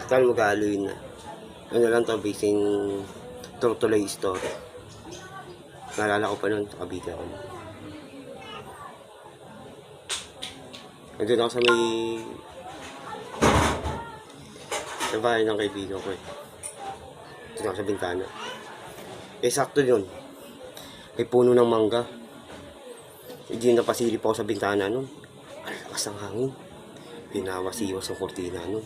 Total mag-Halloween na. Ano lang to, basing tuloy story. Naalala ko pa nun, kabita ko. Nandun ako sa bahay ng kaibigan ko eh. Nandun ako sa bintana. Sakto yun. May puno ng mangga. Hindi napasilip ako sa bintana nun. Ang lakas ng hangin. Pinawasiwas ang kortina nun.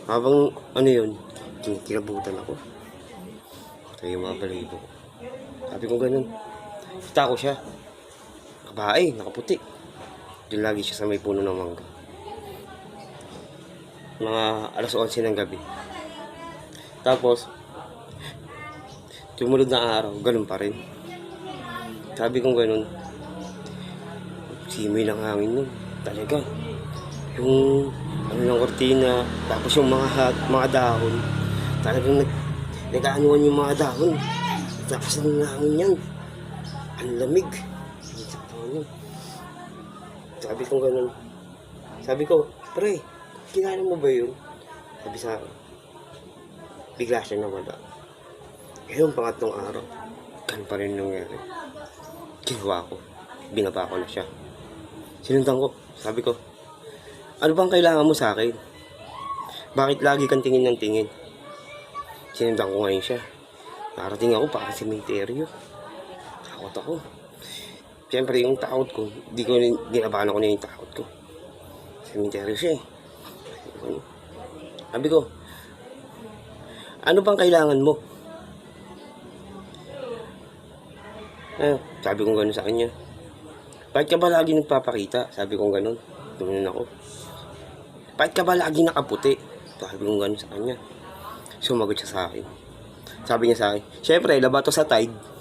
Habang ano yun, kinabutan ako. Kaya yung mga balahibo ko. Sabi ko ganun. Kita ko siya. Nakabae, nakaputi. Doon lagi siya sa may puno ng mangga. Mga alas 11 ng gabi. Tapos, tumunod na araw, ganun pa rin. Sabi ko ganun. Simoy ng hangin nun. Talaga. Yung ano ng kortina, tapos yung mga dahon. Talagang nag-aanuan yung mga dahon. Tapos ng hangin yan. Ang lamig. Sabi ko ganun. Sabi ko, pre, kilala mo ba yun? Sabi sa akin. Bigla siya nawala. Ngayon, pangatlong araw, ganun pa rin nangyari. Ginawa ko. Binaba ko na siya. Sinundan ko. Sabi ko, ano bang kailangan mo sa akin? Bakit lagi kang tingin ng tingin? Sinundan ko ngayon siya. Narating ako para sa sementeryo. Takot ako. Siyempre yung takot ko, ginabahan ako na yung takot ko. Sementeryo siya eh. Sabi ko, ano bang kailangan mo? Sabi ko gano'n sa kanya. Bakit ka ba lagi nagpapakita? Sabi ko gano'n. Tuminon ako. Bakit ka ba lagi nakaputi? Sabi ko gano'n sa kanya. Sumagot siya sa akin. Sabi niya sa akin, syempre, labato sa Tide.